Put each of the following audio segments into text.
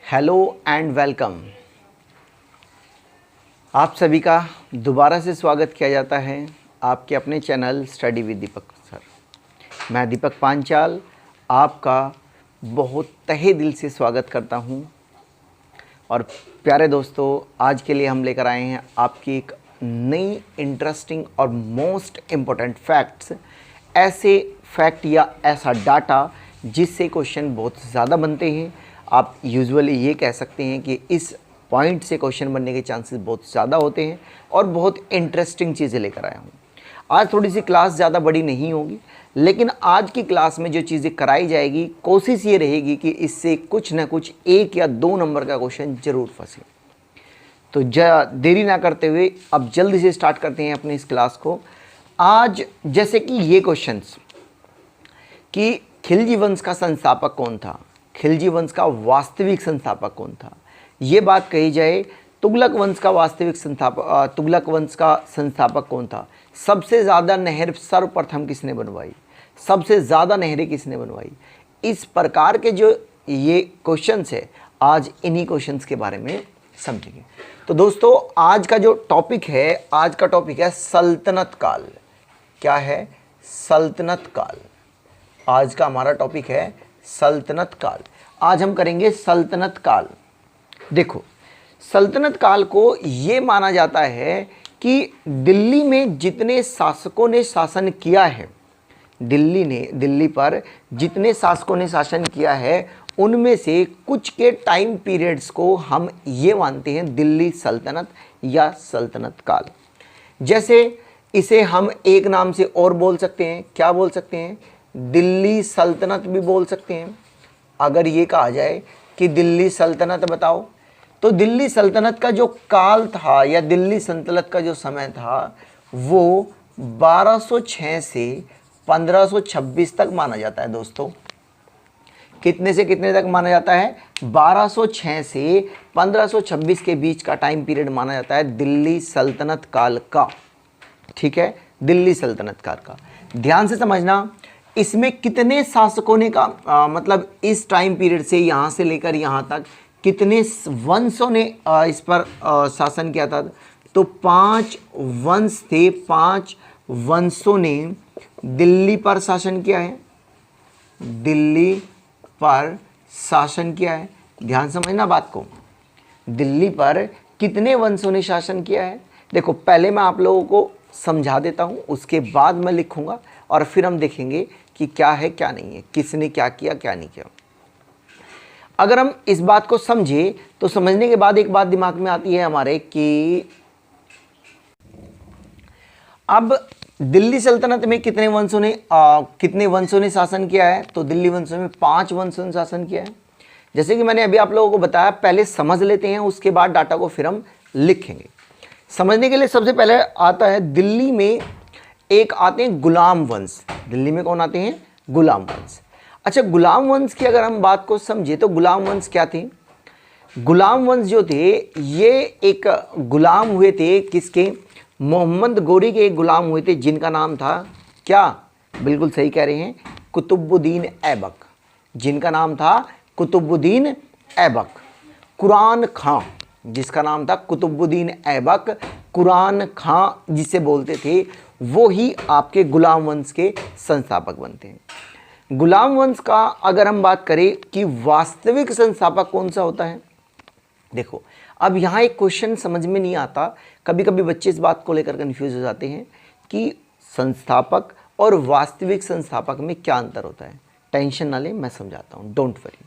Hello and welcome. आप सभी का दोबारा से स्वागत किया जाता है आपके अपने channel study with Deepak sir. मैं दीपक पांचाल आपका बहुत तहे दिल से स्वागत करता हूं। और प्यारे दोस्तों, आज के लिए हम लेकर आए हैं आपकी एक नई इंटरेस्टिंग और मोस्ट इम्पोर्टेंट फैक्ट्स। ऐसे फैक्ट या ऐसा डाटा जिससे क्वेश्चन बहुत ज़्यादा बनते हैं। आप यूजुअली ये कह सकते हैं कि इस पॉइंट से क्वेश्चन बनने के चांसेस बहुत ज़्यादा होते हैं और बहुत इंटरेस्टिंग चीज़ें लेकर आया हूँ। आज थोड़ी सी क्लास ज़्यादा बड़ी नहीं होगी, लेकिन आज की क्लास में जो चीज़ें कराई जाएगी कोशिश ये रहेगी कि इससे कुछ ना कुछ 1 या 2 नंबर का क्वेश्चन ज़रूर फंसे। तो देरी ना करते हुए अब जल्दी से स्टार्ट करते हैं अपनी इस क्लास को। आज जैसे कि ये क्वेश्चंस कि खिलजी वंश का संस्थापक कौन था, खिलजी वंश का वास्तविक संस्थापक कौन था, ये बात कही जाए तुगलक वंश का वास्तविक संस्थापक, तुगलक वंश का संस्थापक कौन था, सबसे ज़्यादा नहर सर्वप्रथम किसने बनवाई, सबसे ज़्यादा नहरें किसने बनवाई, इस प्रकार के जो ये क्वेश्चंस है आज इन्हीं क्वेश्चंस के बारे में समझेंगे। तो दोस्तों, आज का जो टॉपिक है, आज का टॉपिक है सल्तनत काल। क्या है? सल्तनत काल। आज का हमारा टॉपिक है सल्तनत काल। आज हम करेंगे सल्तनत काल। देखो, सल्तनत काल को ये माना जाता है कि दिल्ली में जितने शासकों ने शासन किया है, दिल्ली पर जितने शासकों ने शासन किया है, उनमें से कुछ के टाइम पीरियड्स को हम ये मानते हैं दिल्ली सल्तनत या सल्तनत काल। जैसे इसे हम एक नाम से और बोल सकते हैं। क्या बोल सकते हैं? दिल्ली सल्तनत भी बोल सकते हैं। अगर ये कहा जाए कि दिल्ली सल्तनत बताओ, तो दिल्ली सल्तनत का जो काल था या दिल्ली सल्तनत का जो समय था वो 1206 से 1526 तक माना जाता है। दोस्तों, कितने से कितने तक माना जाता है? 1206 से 1526 के बीच का टाइम पीरियड माना जाता है दिल्ली सल्तनत काल का। ठीक है, दिल्ली सल्तनत काल का। ध्यान से समझना, इसमें कितने शासकों ने मतलब इस टाइम पीरियड से यहाँ से लेकर यहाँ तक कितने वंशों ने इस पर शासन किया था? तो 5 वंश थे। 5 वंशों ने दिल्ली पर शासन किया है। दिल्ली पर शासन किया है। ध्यान समझना बात को। दिल्ली पर कितने वंशों ने शासन किया है? देखो, पहले मैं आप लोगों को समझा देता हूँ, उसके बाद मैं लिखूँगा और फिर हम देखेंगे कि क्या है क्या नहीं है, किसने क्या किया क्या नहीं किया। अगर हम इस बात को समझे तो समझने के बाद एक बात दिमाग में आती है हमारे कि अब दिल्ली सल्तनत में कितने वंशों ने शासन किया है? तो दिल्ली वंशों में 5 वंशों ने शासन किया है। जैसे कि मैंने अभी आप लोगों को बताया, पहले समझ लेते हैं, उसके बाद डाटा को फिर हम लिखेंगे। समझने के लिए सबसे पहले आता है दिल्ली में एक आते हैं गुलाम वंश। दिल्ली में कौन आते हैं? गुलाम वंश। अच्छा, गुलाम वंश की अगर हम बात को समझे तो गुलाम वंश क्या थे? गुलाम वंश जो थे ये एक गुलाम हुए थे किसके? मोहम्मद गोरी के एक गुलाम हुए थे जिनका नाम था क्या? बिल्कुल सही कह रहे हैं, कुतुबुद्दीन ऐबक। जिनका नाम था कुतुबुद्दीन ऐबक। कुरान खां, जिसका नाम था कुतुबुद्दीन ऐबक, कुरान खां जिसे बोलते थे, वो ही आपके गुलाम वंश के संस्थापक बनते हैं। गुलाम वंश का अगर हम बात करें कि वास्तविक संस्थापक कौन सा होता है, देखो अब यहाँ एक क्वेश्चन समझ में नहीं आता। कभी कभी बच्चे इस बात को लेकर कंफ्यूज हो जाते हैं कि संस्थापक और वास्तविक संस्थापक में क्या अंतर होता है। टेंशन ना ले, मैं समझाता हूँ, डोंट वरी।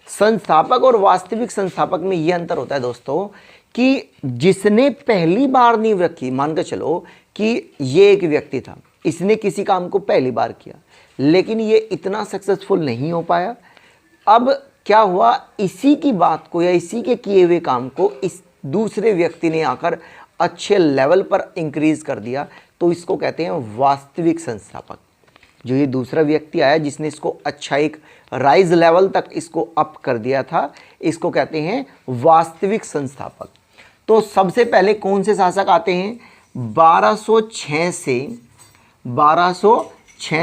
संस्थापक और वास्तविक संस्थापक में यह अंतर होता है दोस्तों कि जिसने पहली बार नींव रखी, मान के चलो कि ये एक व्यक्ति था, इसने किसी काम को पहली बार किया लेकिन ये इतना सक्सेसफुल नहीं हो पाया। अब क्या हुआ, इसी की बात को या इसी के किए हुए काम को इस दूसरे व्यक्ति ने आकर अच्छे लेवल पर इंक्रीज कर दिया, तो इसको कहते हैं वास्तविक संस्थापक। जो ये दूसरा व्यक्ति आया जिसने इसको अच्छा एक राइज लेवल तक इसको अप कर दिया था, इसको कहते हैं वास्तविक संस्थापक। तो सबसे पहले कौन से शासक आते हैं? 1206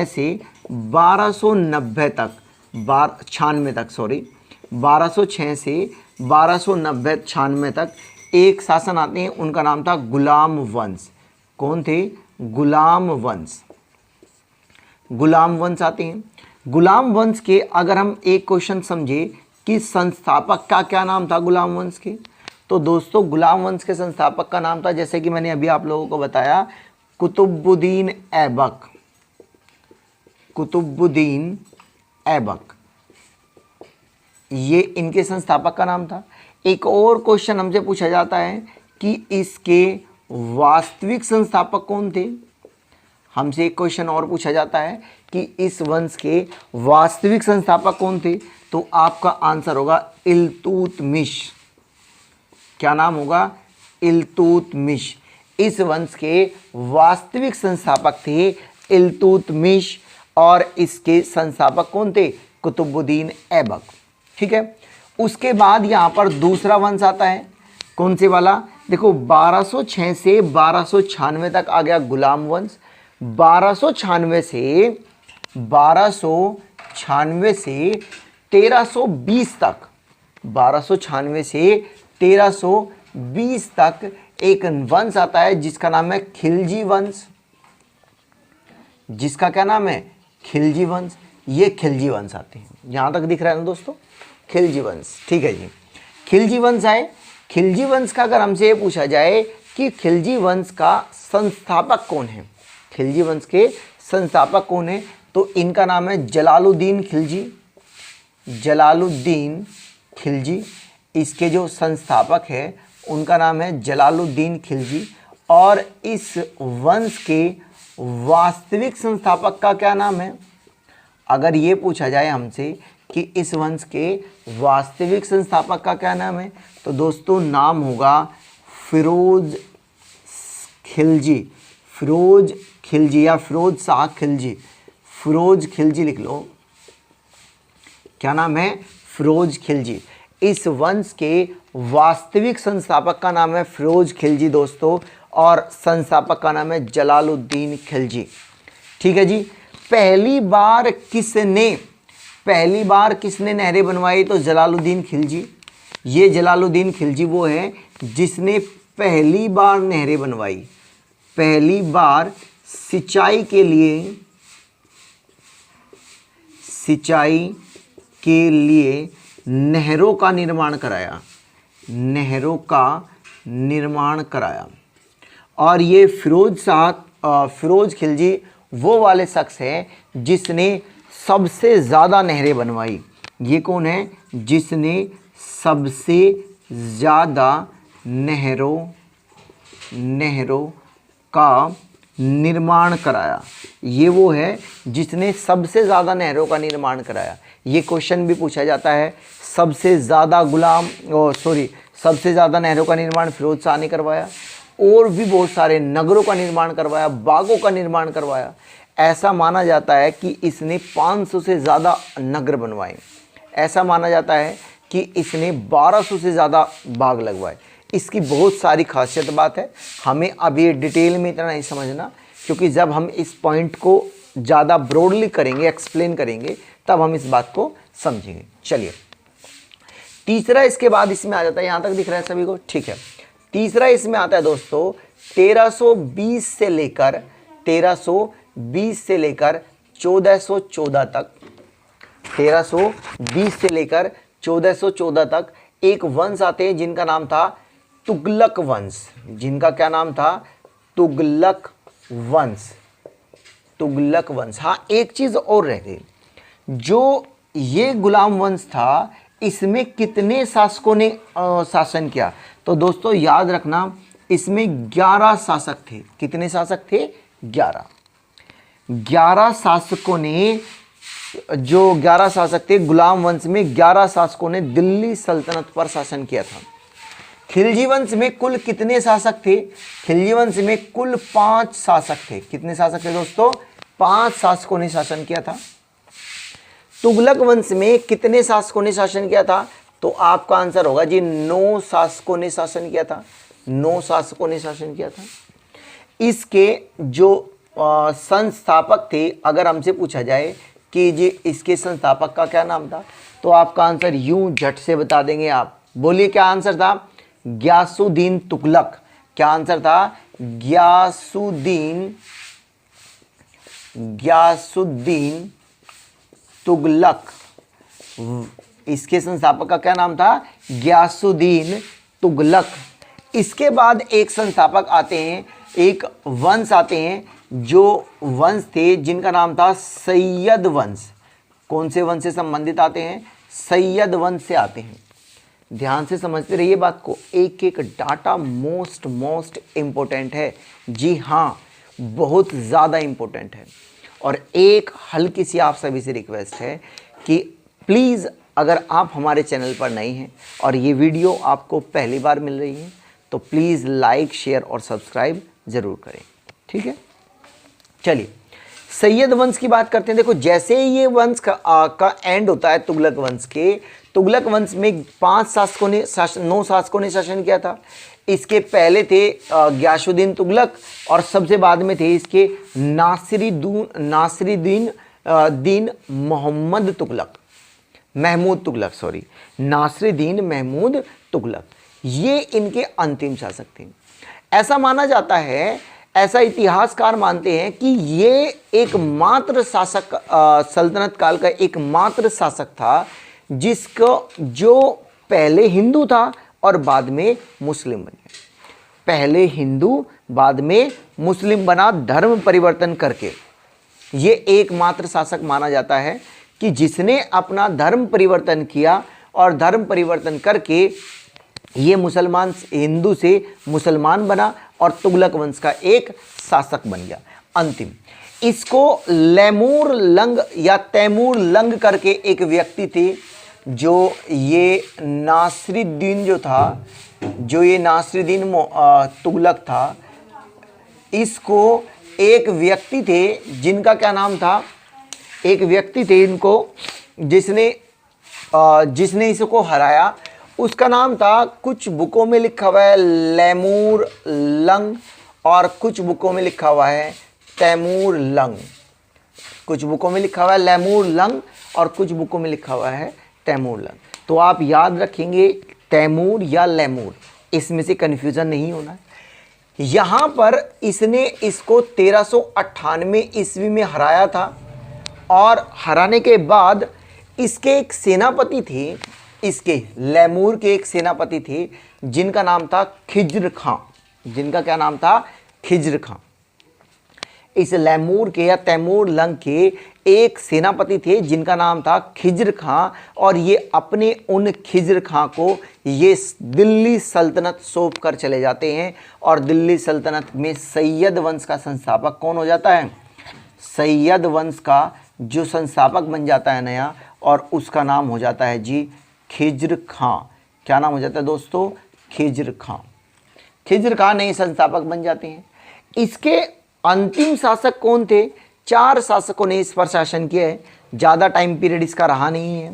से 1290 तक, 96 तक, 1206 से 1296 तक एक शासन आते हैं, उनका नाम था गुलाम वंश। कौन थे? गुलाम वंश। गुलाम वंश आते हैं। गुलाम वंश के अगर हम एक क्वेश्चन समझे कि संस्थापक का क्या नाम था गुलाम वंश के, तो दोस्तों गुलाम वंश के संस्थापक का नाम था, जैसे कि मैंने अभी आप लोगों को बताया, कुतुबुद्दीन ऐबक। कुतुबुद्दीन ऐबक, ये इनके संस्थापक का नाम था। एक और क्वेश्चन हमसे पूछा जाता है कि इसके वास्तविक संस्थापक कौन थे। हमसे एक क्वेश्चन और पूछा जाता है कि इस वंश के वास्तविक संस्थापक कौन थे, तो आपका आंसर होगा इल्तुतमिश। क्या नाम होगा? इल्तुतमिश। इस वंश के वास्तविक संस्थापक थे इल्तुतमिश और इसके संस्थापक कौन थे? कुतुबुद्दीन ऐबक। ठीक है। उसके बाद यहाँ पर दूसरा वंश आता है, कौन से वाला? देखो 1206 से 1296 तक आ गया गुलाम वंश। 1296 से 1320 तक, 1296 से 1320 तक एक वंश आता है जिसका नाम है खिलजी वंश। जिसका क्या नाम है? खिलजी वंश। ये खिलजी वंश आते हैं, यहां तक दिख रहा है ना दोस्तों? खिलजी वंश। ठीक है जी, खिलजी वंश आए। खिलजी वंश का अगर हमसे ये पूछा जाए कि खिलजी वंश का संस्थापक कौन है, खिलजी वंश के संस्थापक कौन है, तो इनका नाम है जलालुद्दीन खिलजी। जलालुद्दीन खिलजी, इसके जो संस्थापक है उनका नाम है जलालुद्दीन खिलजी। और इस वंश के वास्तविक संस्थापक का क्या नाम है? अगर ये पूछा जाए हमसे कि इस वंश के वास्तविक संस्थापक का क्या नाम है, तो दोस्तों नाम होगा फिरोज खिलजी। फिरोज खिलजी या फिरोज शाह खिलजी। फिरोज खिलजी लिख लो। क्या नाम है? फिरोज खिलजी। इस वंश के वास्तविक संस्थापक का नाम है फिरोज खिलजी दोस्तों, और संस्थापक का नाम है जलालुद्दीन खिलजी। ठीक है जी। पहली बार किसने नहरें बनवाई, तो जलालुद्दीन खिलजी। ये जलालुद्दीन खिलजी वो है जिसने पहली बार नहरें बनवाई। पहली बार सिंचाई के लिए नहरों का निर्माण कराया। नहरों का निर्माण कराया। और ये फिरोज खिलजी वो वाले शख्स है जिसने सबसे ज़्यादा नहरें बनवाई। ये कौन है? जिसने सबसे ज़्यादा नहरों का निर्माण कराया। ये वो है जिसने सबसे ज़्यादा नहरों का निर्माण कराया। ये क्वेश्चन भी पूछा जाता है, सबसे ज़्यादा नहरों का निर्माण फिरोज शाह ने करवाया, और भी बहुत सारे नगरों का निर्माण करवाया, बागों का निर्माण करवाया। ऐसा माना जाता है कि इसने 500 से ज़्यादा नगर बनवाए। ऐसा माना जाता है कि इसने 1200 से ज़्यादा बाग लगवाए। इसकी बहुत सारी खासियत बात है, हमें अभी डिटेल में इतना नहीं समझना, क्योंकि जब हम इस पॉइंट को ज़्यादा ब्रॉडली करेंगे, एक्सप्लेन करेंगे, तब हम इस बात को समझेंगे। चलिए, तीसरा इसके बाद इसमें आ जाता है, यहाँ तक दिख रहा है सभी को? ठीक है। तीसरा इसमें आता है दोस्तों 1320 से लेकर 1414 तक। 1320 से लेकर 1414 तक एक वंश आते हैं जिनका नाम था तुगलक वंश। जिनका क्या नाम था? तुगलक वंश। तुगलक वंश। हाँ, एक चीज और रह गई, जो ये गुलाम वंश था, इसमें कितने शासकों ने शासन किया? तो दोस्तों याद रखना, इसमें 11 शासक थे। कितने शासक थे? 11 शासकों ने, जो 11 शासक थे गुलाम वंश में, 11 शासकों ने दिल्ली सल्तनत पर शासन किया था। खिलजी वंश में कुल कितने शासक थे? खिलजी वंश में कुल 5 शासक थे। कितने शासक थे दोस्तों? 5 शासकों ने शासन किया था। तुगलक वंश में कितने शासकों ने शासन किया था? तो आपका आंसर होगा जी 9 शासकों ने शासन किया था। 9 शासकों ने शासन किया था। इसके जो संस्थापक थे, अगर हमसे पूछा जाए कि जी इसके संस्थापक का क्या नाम था, तो आपका आंसर यूं झट से बता देंगे आप। बोलिए क्या आंसर था? गियासुद्दीन तुगलक। क्या आंसर था? गियासुद्दीन तुगलक। इसके संस्थापक का क्या नाम था? गियासुद्दीन तुगलक। इसके बाद एक संस्थापक आते हैं, एक वंश आते हैं जो वंश थे जिनका नाम था सैयद वंश। कौन से वंश से संबंधित आते हैं? सैयद वंश से आते हैं। ध्यान से समझते रहिए बात को, एक एक डाटा मोस्ट इम्पोर्टेंट है। जी हाँ, बहुत ज़्यादा इम्पोर्टेंट है। और एक हल्की सी आप सभी से रिक्वेस्ट है कि प्लीज़ अगर आप हमारे चैनल पर नए हैं और ये वीडियो आपको पहली बार मिल रही है तो प्लीज़ लाइक, शेयर और सब्सक्राइब ज़रूर करें, ठीक है। चलिए सैयद वंश की बात करते हैं। देखो जैसे ही ये वंश का एंड होता है तुगलक वंश के, तुगलक वंश में 9 शासकों ने शासन किया था। इसके पहले थे गियासुद्दीन तुगलक और सबसे बाद में थे इसके नासिरुद्दीन मोहम्मद तुगलक, नासिरुद्दीन महमूद तुगलक। ये इनके अंतिम शासक थे। ऐसा माना जाता है, ऐसा इतिहासकार मानते हैं कि ये एकमात्र शासक, सल्तनत काल का एकमात्र शासक था जो पहले हिंदू था और बाद में मुस्लिम बन गया। पहले हिंदू बाद में मुस्लिम बना, धर्म परिवर्तन करके। ये एकमात्र शासक माना जाता है कि जिसने अपना धर्म परिवर्तन किया और धर्म परिवर्तन करके ये हिंदू से मुसलमान बना और तुगलक वंश का एक शासक बन गया। अंतिम इसको लैमूर लंग या तैमूर लंग करके एक व्यक्ति थे, जो ये नासिरुद्दीन तुगलक था। इसको एक व्यक्ति थे जिनका क्या नाम था, एक व्यक्ति थे इनको जिसने इसको हराया। उसका नाम था, कुछ बुकों में लिखा हुआ है लैमूर लंग और कुछ बुकों में लिखा हुआ है तैमूर लंग। कुछ बुकों में लिखा हुआ है लैमूर लंग और कुछ बुकों में लिखा हुआ है तैमूर लंग। तो आप याद रखेंगे तैमूर या लैमूर, इसमें से कन्फ्यूज़न नहीं होना है। यहाँ पर इसने इसको 1398 ईस्वी में हराया था और हराने के बाद इसके एक सेनापति थे, इसके लैमूर के एक सेनापति थे जिनका नाम था खिज्र खां। जिनका क्या नाम था? खिज्र खां। इस लैमूर के या तैमूर लंग के एक सेनापति थे जिनका नाम था खिज्र खां, और ये अपने उन खिज्र खां को ये दिल्ली सल्तनत सौंप कर चले जाते हैं। और दिल्ली सल्तनत में सैयद वंश का संस्थापक कौन हो जाता है? सैयद वंश का जो संस्थापक बन जाता है नया, और उसका नाम हो जाता है जी खिज्र खां। क्या नाम हो जाता है दोस्तों? खिज्र खां। खिज्र खां नए संस्थापक बन जाते हैं। इसके अंतिम शासक कौन थे? 4 शासकों ने इस पर शासन किया है। ज़्यादा टाइम पीरियड इसका रहा नहीं है,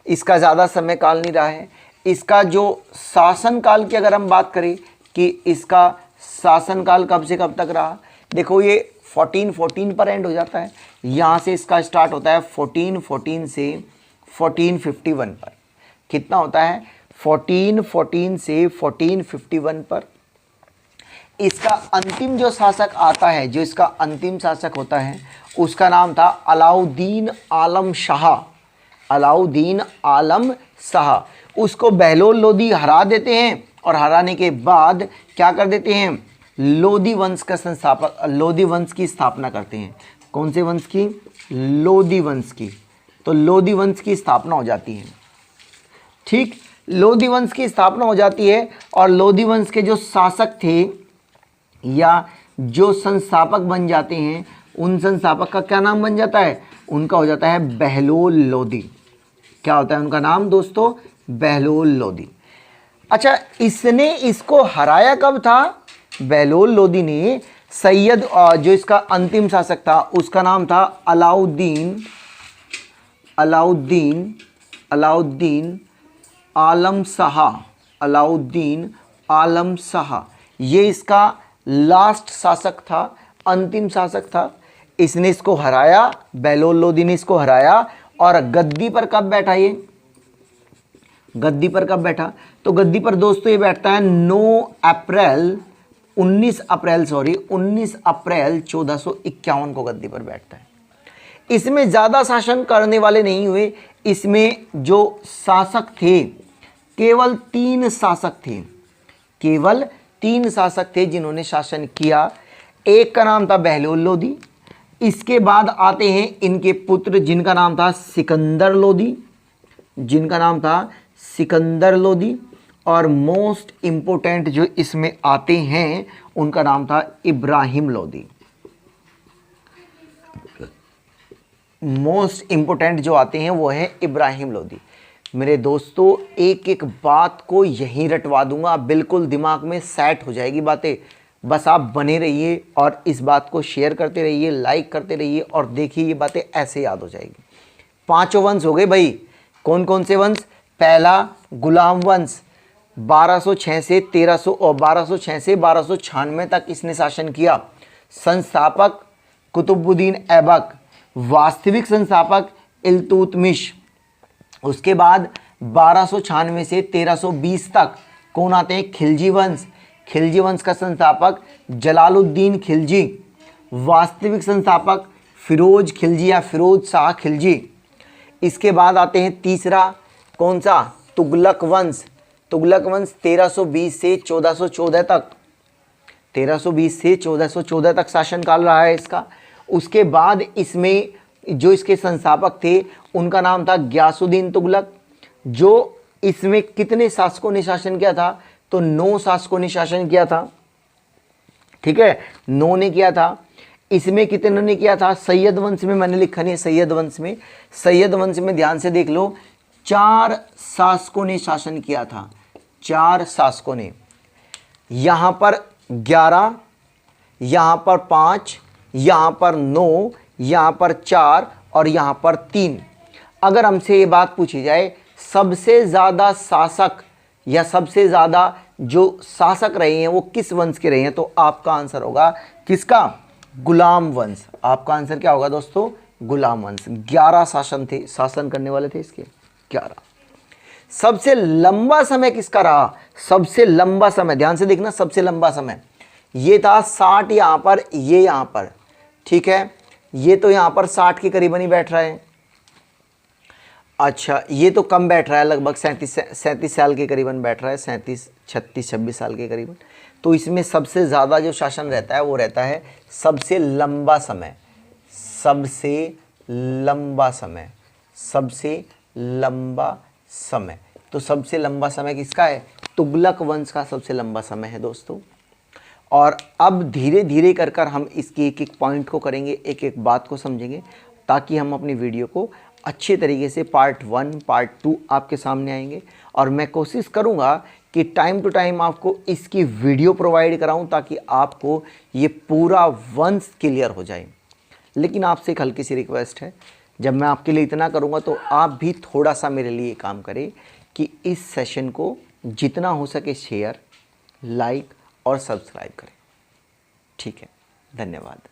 इसका ज़्यादा समय काल नहीं रहा है। इसका जो शासन काल की अगर हम बात करें कि इसका शासन काल कब से कब तक रहा, देखो ये 1414 पर एंड हो जाता है। यहाँ से इसका स्टार्ट होता है 1414 से 1451 पर। कितना होता है? 1414 से 1451 पर। इसका अंतिम जो शासक आता है, जो इसका अंतिम शासक होता है, उसका नाम था अलाउद्दीन आलम शाह। अलाउद्दीन आलम शाह। उसको बहलोल लोदी हरा देते हैं और हराने के बाद क्या कर देते हैं? लोदी वंश का संस्थापक, लोदी वंश की स्थापना करते हैं। कौन से वंश की? लोदी वंश की। तो लोदी वंश की स्थापना हो जाती है। ठीक, लोदी वंश की स्थापना हो जाती है और लोदी वंश के जो शासक थे या जो संस्थापक बन जाते हैं, उन संस्थापक का क्या नाम बन जाता है? उनका हो जाता है बहलोल लोदी। क्या होता है उनका नाम दोस्तों? बहलोल लोदी। अच्छा, इसने इसको हराया कब था? बहलोल लोदी ने सैयद, जो इसका अंतिम शासक था उसका नाम था अलाउद्दीन आलम शाह। अलाउद्दीन आलम शाह ये इसका लास्ट शासक था, अंतिम शासक था। इसने इसको हराया, बेहलोल लोदी ने इसको हराया। और गद्दी पर कब बैठा ये, गद्दी पर कब बैठा, तो गद्दी पर दोस्तों ये बैठता है 19 अप्रैल 1451 को गद्दी पर बैठता है। इसमें ज़्यादा शासन करने वाले नहीं हुए, इसमें जो शासक थे केवल 3 शासक थे, केवल 3 शासक थे जिन्होंने शासन किया। एक का नाम था बेहलोल लोदी, इसके बाद आते हैं इनके पुत्र जिनका नाम था सिकंदर लोदी, जिनका नाम था सिकंदर लोदी। और मोस्ट इंपोर्टेंट जो इसमें आते हैं उनका नाम था इब्राहिम लोदी। मोस्ट इंपोर्टेंट जो आते हैं वो है इब्राहिम लोदी। मेरे दोस्तों एक एक बात को यहीं रटवा दूंगा, बिल्कुल दिमाग में सेट हो जाएगी बातें। बस आप बने रहिए और इस बात को शेयर करते रहिए, लाइक करते रहिए और देखिए ये बातें ऐसे याद हो जाएगी। 5 वंश हो गए भाई। कौन कौन से वंश? पहला गुलाम वंश 1206 से 1296 तक इसने शासन किया। संस्थापक कुतुबुद्दीन ऐबक, वास्तविक संस्थापक इल्तुतमिश। उसके बाद 1296 से 1320 तक कौन आते हैं? खिलजी वंश। खिलजी वंश का संस्थापक जलालुद्दीन खिलजी। वास्तविक संस्थापक फिरोज खिलजी या फिरोज शाह खिलजी। इसके बाद आते हैं तीसरा, कौन सा? तुगलक वंश। तुगलक वंश 1320 से 1414 तक, 1320 से 1414 तक शासनकाल रहा है इसका। उसके बाद इसमें जो इसके संस्थापक थे उनका नाम था गयासुद्दीन तुगलक। जो इसमें कितने शासकों ने शासन किया था? तो 9 शासकों ने शासन किया था। ठीक है, 9 ने किया था। इसमें कितनों ने किया था? सैयद वंश में मैंने लिखा नहीं है, सैयद वंश में ध्यान से देख लो, 4 शासकों ने शासन किया था। 4 शासकों ने, यहां पर 11, यहां पर 5, यहां पर 9, यहां पर 4 और यहां पर 3। अगर हमसे ये बात पूछी जाए सबसे ज़्यादा शासक या सबसे ज़्यादा जो शासक रहे हैं वो किस वंश के रहे हैं, तो आपका आंसर होगा किसका? गुलाम वंश। आपका आंसर क्या होगा दोस्तों? गुलाम वंश। 11 शासन करने वाले थे इसके, 11। सबसे लंबा समय किसका रहा? सबसे लंबा समय, ध्यान से देखना, सबसे लंबा समय ये था 60 यहां पर, ये यहां पर। ठीक है, ये तो यहां पर 60 के करीबन ही बैठ रहा है। अच्छा, ये तो कम बैठ रहा है, लगभग 37 साल के करीबन बैठ रहा है, 36 साल के करीबन। तो इसमें सबसे ज़्यादा जो शासन रहता है वो रहता है सबसे लंबा समय, सबसे लंबा समय, सबसे लंबा समय। तो सबसे लंबा समय किसका है? तुगलक वंश का सबसे लंबा समय है दोस्तों। और अब धीरे धीरे कर हम इसकी एक एक पॉइंट को करेंगे, एक एक बात को समझेंगे, ताकि हम अपनी वीडियो को अच्छे तरीके से पार्ट 1, पार्ट 2 आपके सामने आएंगे। और मैं कोशिश करूंगा कि टाइम टू टाइम आपको इसकी वीडियो प्रोवाइड कराऊं, ताकि आपको ये पूरा वंश क्लियर हो जाए। लेकिन आपसे एक हल्की सी रिक्वेस्ट है, जब मैं आपके लिए इतना करूंगा तो आप भी थोड़ा सा मेरे लिए काम करें कि इस सेशन को जितना हो सके शेयर, लाइक और सब्सक्राइब करें। ठीक है, धन्यवाद।